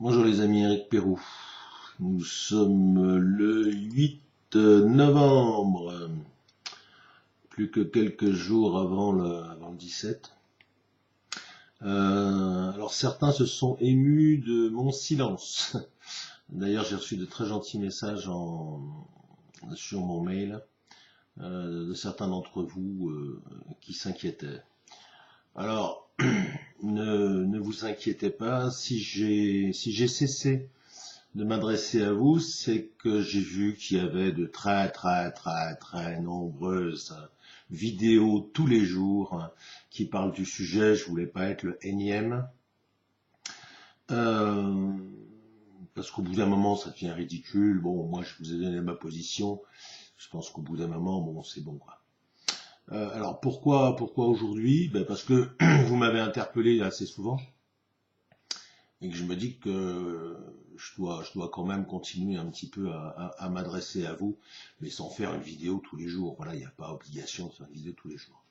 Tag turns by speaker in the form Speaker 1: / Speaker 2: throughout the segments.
Speaker 1: Bonjour les amis, Eric Pérou. Nous sommes le 8 novembre, plus que quelques jours avant le 17. Alors certains se sont émus de mon silence. D'ailleurs, j'ai reçu de très gentils messages sur mon mail de certains d'entre vous qui s'inquiétaient. Alors, ne vous inquiétez pas, si j'ai cessé de m'adresser à vous, c'est que j'ai vu qu'il y avait de très nombreuses vidéos tous les jours qui parlent du sujet. Je voulais pas être le énième, euh, parce qu'au bout d'un moment, ça devient ridicule. Bon, moi, je vous ai donné ma position. Je pense qu'au bout d'un moment, bon, c'est bon, quoi. Alors, pourquoi aujourd'hui? Ben, parce que vous m'avez interpellé assez souvent et que je me dis que je dois quand même continuer un petit peu à m'adresser à vous, mais sans faire une vidéo tous les jours. Voilà, il n'y a pas obligation de faire une vidéo tous les jours.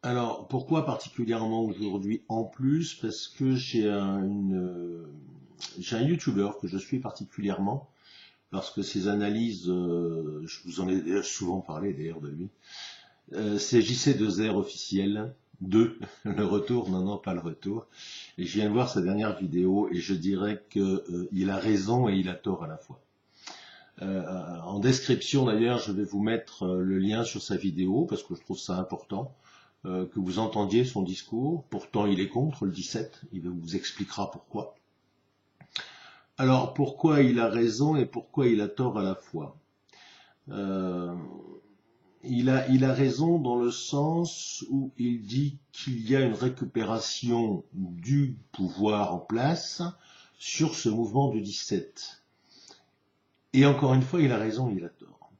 Speaker 1: Alors, pourquoi particulièrement aujourd'hui en plus? Parce que j'ai un YouTuber que je suis particulièrement, parce que ses analyses, je vous en ai déjà souvent parlé d'ailleurs de lui, c'est JC2R officiel, 2, le retour, non, pas le retour. Et je viens de voir sa dernière vidéo et je dirais qu'il a raison et il a tort à la fois. En description d'ailleurs, je vais vous mettre le lien sur sa vidéo parce que je trouve ça important que vous entendiez son discours. Pourtant, il est contre le 17, il vous expliquera pourquoi. Alors, pourquoi il a raison et pourquoi il a tort à la fois? Il a raison dans le sens où il dit qu'il y a une récupération du pouvoir en place sur ce mouvement du 17. Et encore une fois, il a raison, il a tort.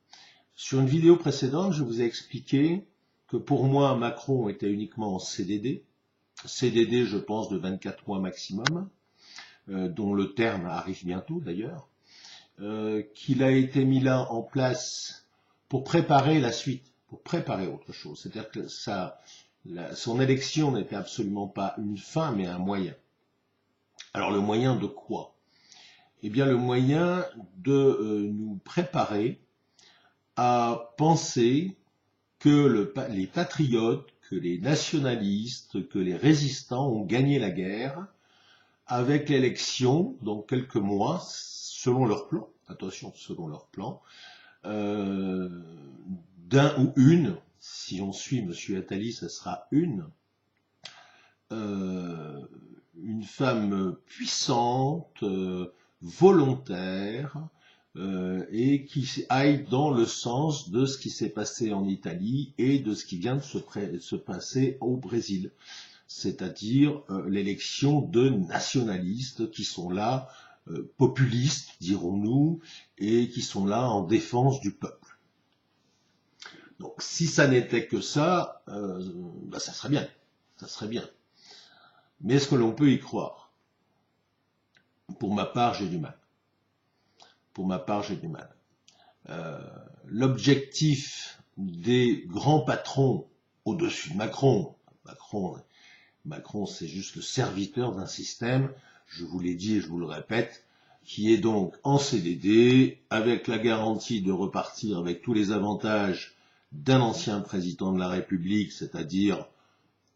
Speaker 1: Sur une vidéo précédente, je vous ai expliqué que pour moi, Macron était uniquement en CDD. CDD, je pense, de 24 mois maximum, dont le terme arrive bientôt d'ailleurs, qu'il a été mis là en place pour préparer la suite, pour préparer autre chose. C'est-à-dire que son élection n'était absolument pas une fin, mais un moyen. Alors le moyen de quoi? Eh bien le moyen de nous préparer à penser que les patriotes, que les nationalistes, que les résistants ont gagné la guerre avec l'élection, dans quelques mois, selon leur plan, attention, selon leur plan, d'un ou une, si on suit M. Attali, ce sera une femme puissante, volontaire, et qui aille dans le sens de ce qui s'est passé en Italie et de ce qui vient de se passer au Brésil. C'est-à-dire l'élection de nationalistes qui sont là, populistes, dirons-nous, et qui sont là en défense du peuple. Donc si ça n'était que ça, ça serait bien, ça serait bien. Mais est-ce que l'on peut y croire? Pour ma part, j'ai du mal. Pour ma part, j'ai du mal. L'objectif des grands patrons au-dessus de Macron, c'est juste le serviteur d'un système, je vous l'ai dit et je vous le répète, qui est donc en CDD, avec la garantie de repartir avec tous les avantages d'un ancien président de la République, c'est-à-dire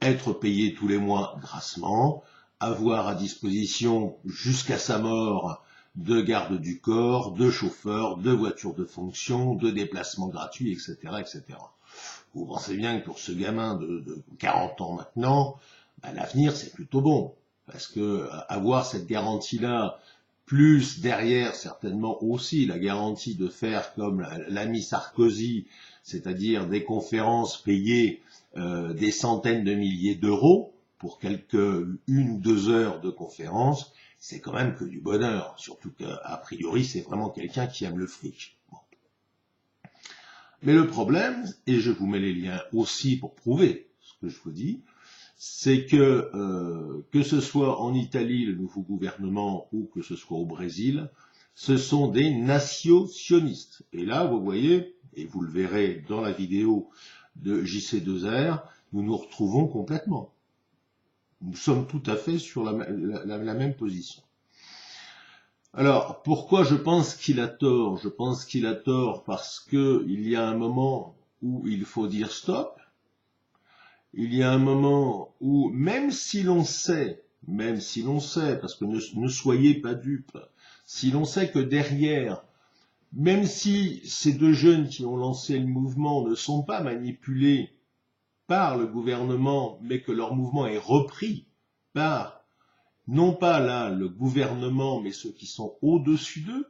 Speaker 1: être payé tous les mois grassement, avoir à disposition jusqu'à sa mort de garde du corps, de chauffeurs, de voitures de fonction, de déplacements gratuits, etc., etc. Vous pensez bien que pour ce gamin de 40 ans maintenant, l'avenir c'est plutôt bon, parce que avoir cette garantie-là, plus derrière certainement aussi la garantie de faire comme l'ami Sarkozy, c'est-à-dire des conférences payées des centaines de milliers d'euros pour une ou deux heures de conférence, c'est quand même que du bonheur, surtout qu'a priori c'est vraiment quelqu'un qui aime le fric. Bon. Mais le problème, et je vous mets les liens aussi pour prouver ce que je vous dis, c'est que ce soit en Italie le nouveau gouvernement ou que ce soit au Brésil, ce sont des nationalistes. Et là, vous voyez, et vous le verrez dans la vidéo de JC2R, nous nous retrouvons complètement. Nous sommes tout à fait sur la même position. Alors, pourquoi je pense qu'il a tort? Je pense qu'il a tort parce que il y a un moment où il faut dire stop. Il y a un moment où, même si l'on sait, parce que ne soyez pas dupes, si l'on sait que derrière, même si ces deux jeunes qui ont lancé le mouvement ne sont pas manipulés par le gouvernement, mais que leur mouvement est repris par, non pas là le gouvernement, mais ceux qui sont au-dessus d'eux,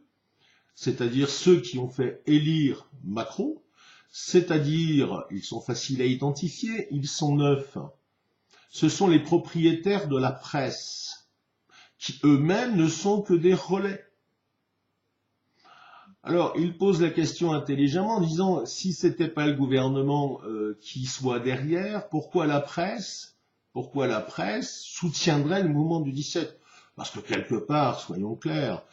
Speaker 1: c'est-à-dire ceux qui ont fait élire Macron, c'est-à-dire, ils sont faciles à identifier, ils sont neufs. Ce sont les propriétaires de la presse, qui eux-mêmes ne sont que des relais. Alors, il pose la question intelligemment en disant, si c'était pas le gouvernement qui soit derrière, pourquoi la presse soutiendrait le mouvement du 17? Parce que quelque part, soyons clairs,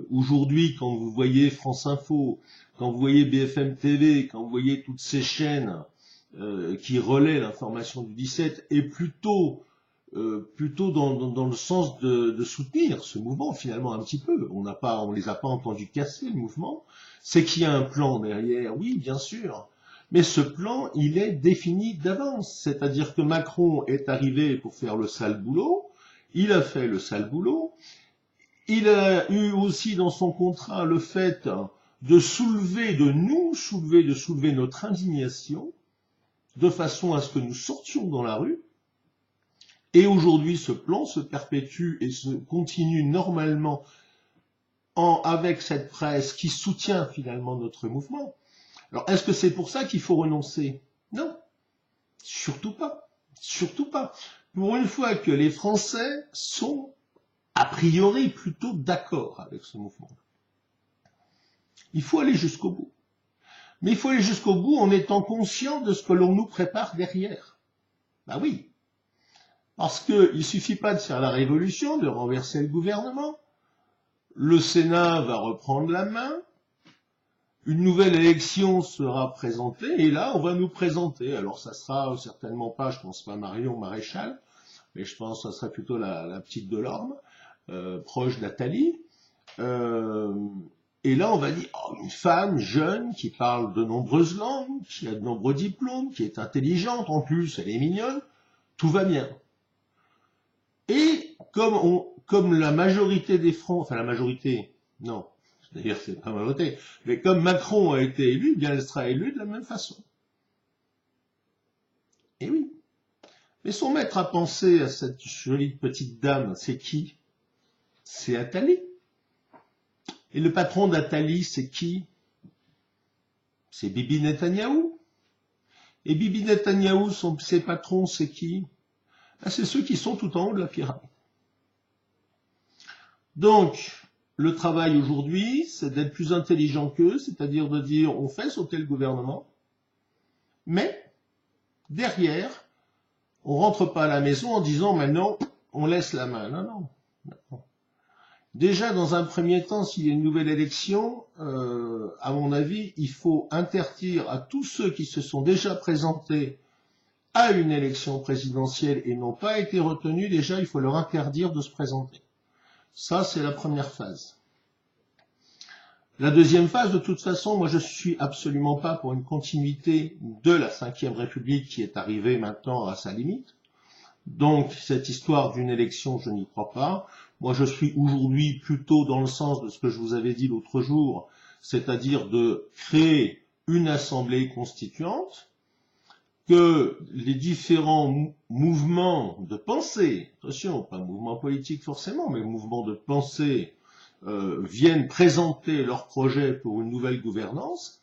Speaker 1: aujourd'hui, quand vous voyez France Info, quand vous voyez BFM TV, quand vous voyez toutes ces chaînes qui relaient l'information du 17, et plutôt dans le sens de soutenir ce mouvement, finalement, un petit peu. On les a pas entendus casser le mouvement. C'est qu'il y a un plan derrière, oui, bien sûr. Mais ce plan, il est défini d'avance. C'est-à-dire que Macron est arrivé pour faire le sale boulot. Il a fait le sale boulot. Il a eu aussi dans son contrat le fait de soulever notre indignation, de façon à ce que nous sortions dans la rue. Et aujourd'hui, ce plan se perpétue et se continue normalement avec cette presse qui soutient finalement notre mouvement. Alors, est-ce que c'est pour ça qu'il faut renoncer? Non, surtout pas. Surtout pas. Pour une fois que les Français sont, a priori, plutôt d'accord avec ce mouvement. Il faut aller jusqu'au bout. Mais il faut aller jusqu'au bout en étant conscient de ce que l'on nous prépare derrière. Bah oui. Parce qu'il ne suffit pas de faire la révolution, de renverser le gouvernement. Le Sénat va reprendre la main. Une nouvelle élection sera présentée. Et là, on va nous présenter. Alors, ça sera certainement pas, je pense pas Marion Maréchal, mais je pense que ça sera plutôt la petite Delorme, proche d'Attali. Et là, on va dire, oh, une femme jeune qui parle de nombreuses langues, qui a de nombreux diplômes, qui est intelligente en plus, elle est mignonne, tout va bien. Et comme la majorité des Français, enfin la majorité, non, d'ailleurs c'est pas majorité, mais comme Macron a été élu, bien elle sera élue de la même façon. Et oui. Mais son maître à penser à cette jolie petite dame, c'est qui? C'est Attali. Et le patron d'Attali, c'est qui? C'est Bibi Netanyahou. Et Bibi Netanyahou, ses patrons, c'est qui? C'est ceux qui sont tout en haut de la pyramide. Donc, le travail aujourd'hui, c'est d'être plus intelligent qu'eux, c'est-à-dire de dire, on fait sauter le gouvernement, mais, derrière, on rentre pas à la maison en disant, maintenant, on laisse la main. Non, non, non. Déjà, dans un premier temps, s'il y a une nouvelle élection, à mon avis, il faut interdire à tous ceux qui se sont déjà présentés à une élection présidentielle et n'ont pas été retenus, déjà, il faut leur interdire de se présenter. Ça, c'est la première phase. La deuxième phase, de toute façon, moi, je suis absolument pas pour une continuité de la Ve République qui est arrivée maintenant à sa limite. Donc, cette histoire d'une élection, je n'y crois pas. Moi, je suis aujourd'hui plutôt dans le sens de ce que je vous avais dit l'autre jour, c'est-à-dire de créer une assemblée constituante, que les différents mouvements de pensée, attention, pas mouvement politique forcément, mais mouvements de pensée, viennent présenter leur projet pour une nouvelle gouvernance,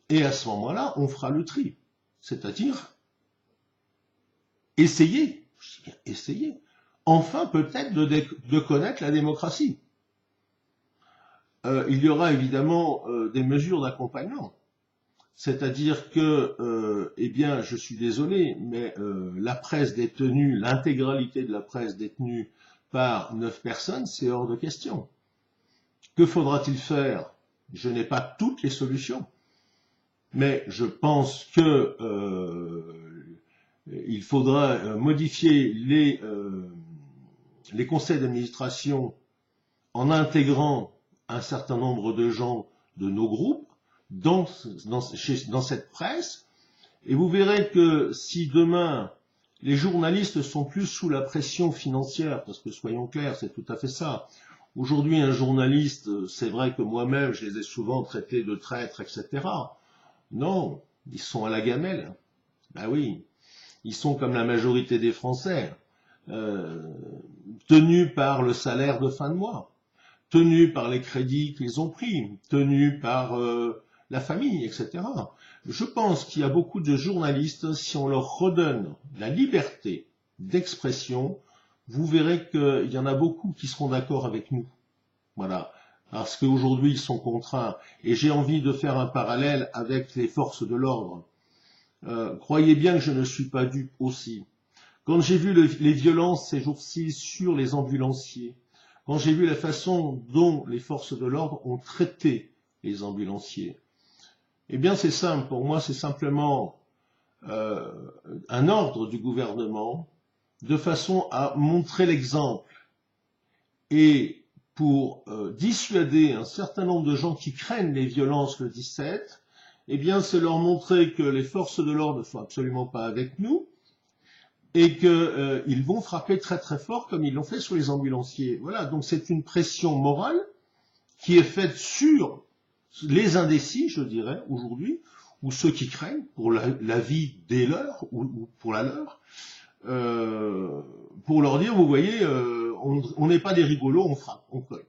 Speaker 1: et à ce moment-là, on fera le tri. C'est-à-dire, essayer, je dis bien essayer, enfin peut-être de connaître la démocratie. Il y aura évidemment des mesures d'accompagnement. C'est-à-dire que, eh bien, je suis désolé, mais la presse détenue, l'intégralité de la presse détenue par 9 personnes, c'est hors de question. Que faudra-t-il faire? Je n'ai pas toutes les solutions, mais je pense que il faudra modifier les conseils d'administration en intégrant un certain nombre de gens de nos groupes dans cette presse, et vous verrez que si demain les journalistes sont plus sous la pression financière, parce que soyons clairs, c'est tout à fait ça. Aujourd'hui, un journaliste, c'est vrai que moi-même, je les ai souvent traités de traîtres, etc. Non, ils sont à la gamelle. Ben oui, ils sont comme la majorité des Français, tenus par le salaire de fin de mois, tenus par les crédits qu'ils ont pris, tenus par la famille, etc. Je pense qu'il y a beaucoup de journalistes, si on leur redonne la liberté d'expression, vous verrez qu'il y en a beaucoup qui seront d'accord avec nous. Voilà. Parce qu'aujourd'hui, ils sont contraints. Et j'ai envie de faire un parallèle avec les forces de l'ordre. Croyez bien que je ne suis pas dupe aussi. Quand j'ai vu les violences ces jours-ci sur les ambulanciers, quand j'ai vu la façon dont les forces de l'ordre ont traité les ambulanciers, eh bien c'est simple, pour moi c'est simplement un ordre du gouvernement de façon à montrer l'exemple et pour dissuader un certain nombre de gens qui craignent les violences le 17, eh bien c'est leur montrer que les forces de l'ordre ne sont absolument pas avec nous et qu'ils vont frapper très très fort comme ils l'ont fait sur les ambulanciers. Voilà, donc c'est une pression morale qui est faite sur les indécis, je dirais, aujourd'hui, ou ceux qui craignent pour la vie des leurs ou pour la leur, pour leur dire, vous voyez, on n'est pas des rigolos, on frappe, on colle.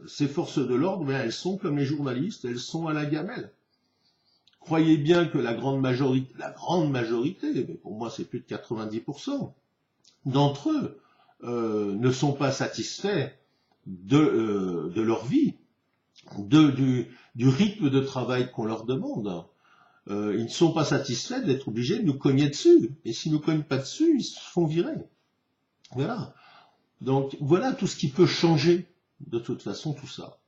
Speaker 1: Ces forces de l'ordre, ben, elles sont comme les journalistes, elles sont à la gamelle. Croyez bien que la grande majorité, mais pour moi c'est plus de 90%, d'entre eux ne sont pas satisfaits de leur vie, du rythme de travail qu'on leur demande. Ils ne sont pas satisfaits d'être obligés de nous cogner dessus. Et s'ils ne nous cognent pas dessus, ils se font virer. Voilà. Donc voilà tout ce qui peut changer de toute façon tout ça.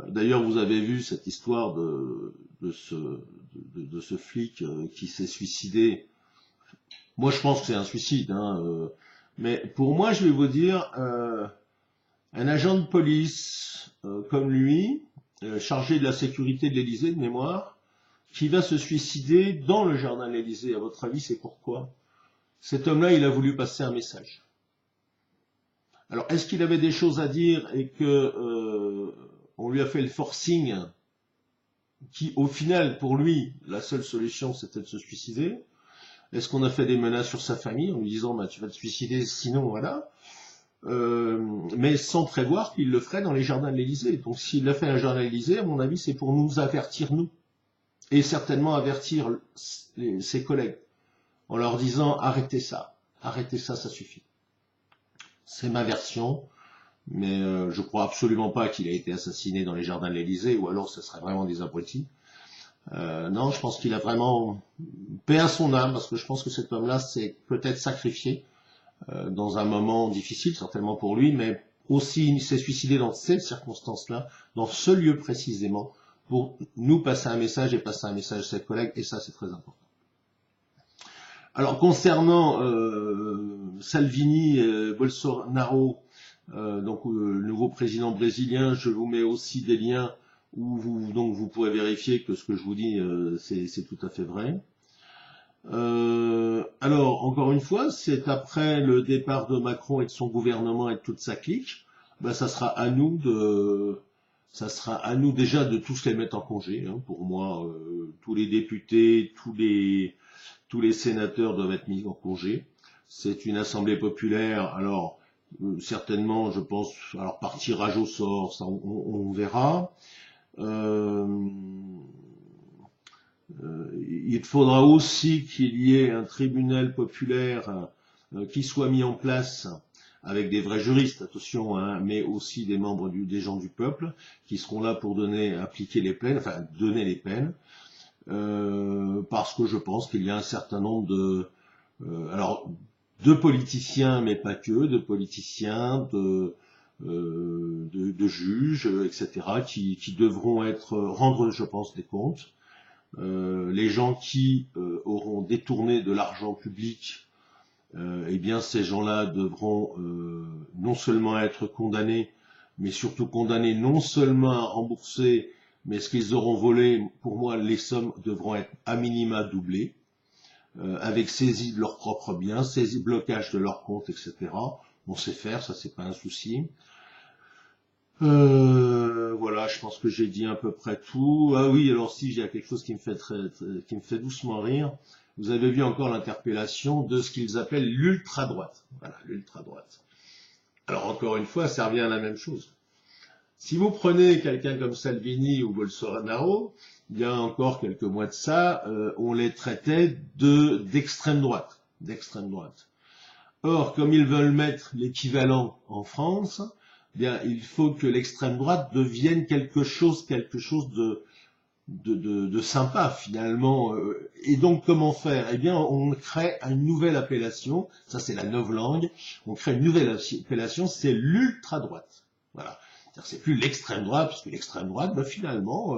Speaker 1: D'ailleurs, vous avez vu cette histoire de ce flic qui s'est suicidé. Moi, je pense que c'est un suicide. Mais pour moi, je vais vous dire, un agent de police comme lui, chargé de la sécurité de l'Élysée, de mémoire, qui va se suicider dans le jardin de l'Élysée, à votre avis, c'est pourquoi? Cet homme-là, il a voulu passer un message. Alors, est-ce qu'il avait des choses à dire et que on lui a fait le forcing qui, au final, pour lui, la seule solution, c'était de se suicider? Est-ce qu'on a fait des menaces sur sa famille en lui disant bah, tu vas te suicider, sinon voilà, mais sans prévoir qu'il le ferait dans les jardins de l'Élysée. Donc s'il l'a fait à un jardin de l'Élysée, à mon avis, c'est pour nous avertir, nous, et certainement avertir ses collègues, en leur disant arrêtez ça, ça suffit. C'est ma version, mais je crois absolument pas qu'il a été assassiné dans les jardins de l'Élysée, ou alors ce serait vraiment des abrutis. Non, je pense qu'il a vraiment paix à son âme, parce que je pense que cet homme-là s'est peut-être sacrifié dans un moment difficile, certainement pour lui, mais aussi il s'est suicidé dans ces circonstances-là, dans ce lieu précisément, pour nous passer un message et passer un message à ses collègues, et ça c'est très important. Alors concernant Salvini, Bolsonaro, donc le nouveau président brésilien, je vous mets aussi des liens où vous pourrez vérifier que ce que je vous dis c'est tout à fait vrai. Alors encore une fois, c'est après le départ de Macron et de son gouvernement et de toute sa clique, ben, ça sera à nous déjà de tous les mettre en congé. Pour moi, tous les députés, tous les sénateurs doivent être mis en congé. C'est une assemblée populaire, alors certainement, je pense, alors par tirage au sort, ça on verra. Il faudra aussi qu'il y ait un tribunal populaire qui soit mis en place avec des vrais juristes, attention, mais aussi des membres des gens du peuple qui seront là pour appliquer les peines, enfin donner les peines. Parce que je pense qu'il y a un certain nombre de politiciens, mais pas que, de politiciens, de juges, etc., qui devront rendre, je pense, des comptes. les gens qui auront détourné de l'argent public, eh bien ces gens-là devront non seulement être condamnés, mais surtout condamnés non seulement à rembourser, mais ce qu'ils auront volé, pour moi, les sommes devront être à minima doublées, avec saisie de leurs propres biens, saisie, blocage de leurs comptes, etc. On sait faire, ça c'est pas un souci. Voilà, je pense que j'ai dit à peu près tout. Ah oui, alors si, il y a quelque chose qui me fait qui me fait doucement rire. Vous avez vu encore l'interpellation de ce qu'ils appellent l'ultra-droite. Voilà, l'ultra-droite. Alors encore une fois, ça revient à la même chose. Si vous prenez quelqu'un comme Salvini ou Bolsonaro, il y a encore quelques mois de ça, on les traitait d'extrême droite, d'extrême droite. Or, comme ils veulent mettre l'équivalent en France, eh bien, il faut que l'extrême droite devienne quelque chose de sympa finalement. Et donc, comment faire? Eh bien, on crée une nouvelle appellation. Ça, c'est la novlangue. On crée une nouvelle appellation. C'est l'ultra droite. Voilà. C'est plus l'extrême droite, parce que l'extrême droite, bah, finalement,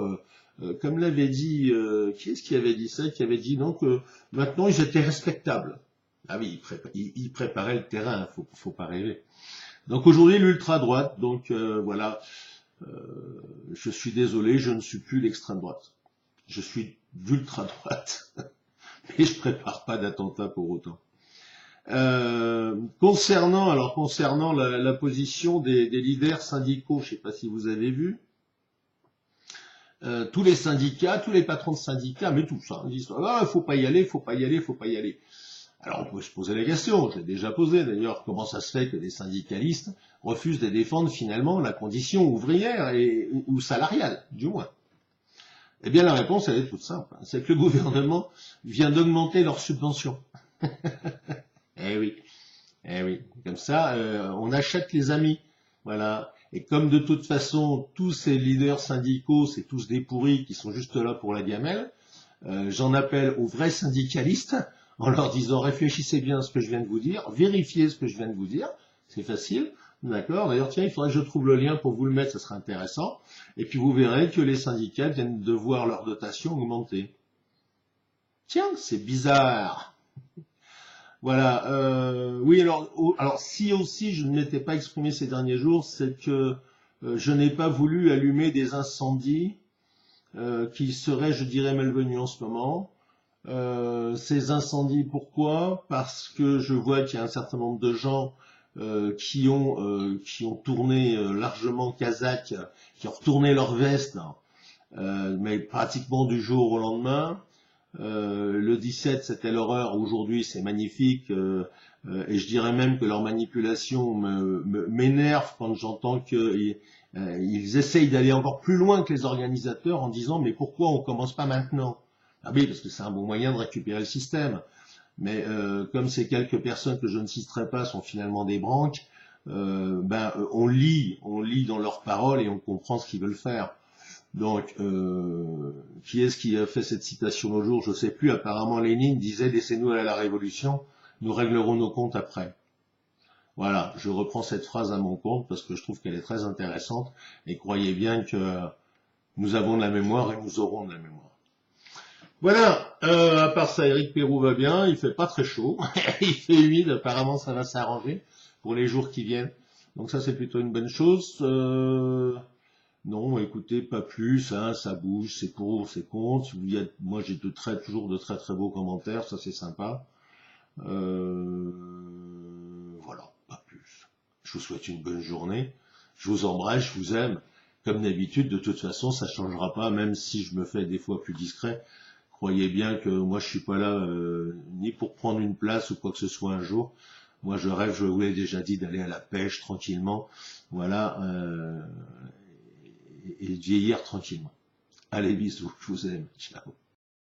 Speaker 1: comme l'avait dit, qui est-ce qui avait dit ça? Qui avait dit non que maintenant ils étaient respectables. Ah oui, il préparait le terrain, faut pas rêver. Donc aujourd'hui l'ultra-droite, donc voilà, je suis désolé, je ne suis plus l'extrême droite. Je suis d'ultra-droite, mais je prépare pas d'attentat pour autant. Concernant la position des leaders syndicaux, je ne sais pas si vous avez vu, tous les syndicats, tous les patrons de syndicats, mais tous, hein, disent ah, faut pas y aller, faut pas y aller, faut pas y aller. Alors on peut se poser la question, je l'ai déjà posé d'ailleurs, comment ça se fait que des syndicalistes refusent de défendre finalement la condition ouvrière ou salariale, du moins. Eh bien la réponse elle est toute simple, c'est que le gouvernement vient d'augmenter leurs subventions. Eh oui, eh oui. Comme ça, on achète les amis, voilà. Et comme de toute façon tous ces leaders syndicaux, c'est tous des pourris qui sont juste là pour la gamelle, j'en appelle aux vrais syndicalistes en leur disant réfléchissez bien à ce que je viens de vous dire, vérifiez ce que je viens de vous dire, c'est facile, d'accord. D'ailleurs, tiens, il faudrait que je trouve le lien pour vous le mettre, ça sera intéressant. Et puis vous verrez que les syndicats viennent de voir leur dotation augmenter. Tiens, c'est bizarre. Voilà. Oui, alors si aussi je ne m'étais pas exprimé ces derniers jours, c'est que je n'ai pas voulu allumer des incendies qui seraient, je dirais, malvenus en ce moment. Ces incendies, pourquoi? Parce que je vois qu'il y a un certain nombre de gens qui ont tourné largement kazakh, qui ont retourné leur veste, mais pratiquement du jour au lendemain. Le 17, c'était l'horreur. Aujourd'hui, c'est magnifique. Et je dirais même que leur manipulation m'énerve quand j'entends qu'ils essayent d'aller encore plus loin que les organisateurs en disant mais pourquoi on commence pas maintenant? Ah oui, parce que c'est un bon moyen de récupérer le système. Mais comme ces quelques personnes que je ne citerai pas sont finalement des branques, on lit dans leurs paroles et on comprend ce qu'ils veulent faire. Donc, qui est-ce qui a fait cette citation au jour? Je ne sais plus. Apparemment, Lénine disait laissez-nous aller à la révolution, nous réglerons nos comptes après. Voilà, je reprends cette phrase à mon compte parce que je trouve qu'elle est très intéressante et croyez bien que nous avons de la mémoire et nous aurons de la mémoire. Voilà, à part ça, Eric Pérou va bien, il fait pas très chaud, il fait humide, apparemment ça va s'arranger pour les jours qui viennent. Donc ça c'est plutôt une bonne chose. Non, écoutez, pas plus, hein, ça bouge, c'est pour, c'est contre. Moi j'ai toujours de très très beaux commentaires, ça c'est sympa. Voilà, pas plus. Je vous souhaite une bonne journée, je vous embrasse, je vous aime. Comme d'habitude, de toute façon, ça changera pas, même si je me fais des fois plus discret. Croyez bien que moi je suis pas là ni pour prendre une place ou quoi que ce soit un jour. Moi je rêve, je vous l'ai déjà dit, d'aller à la pêche tranquillement, voilà, et de vieillir tranquillement. Allez, bisous, je vous aime, ciao.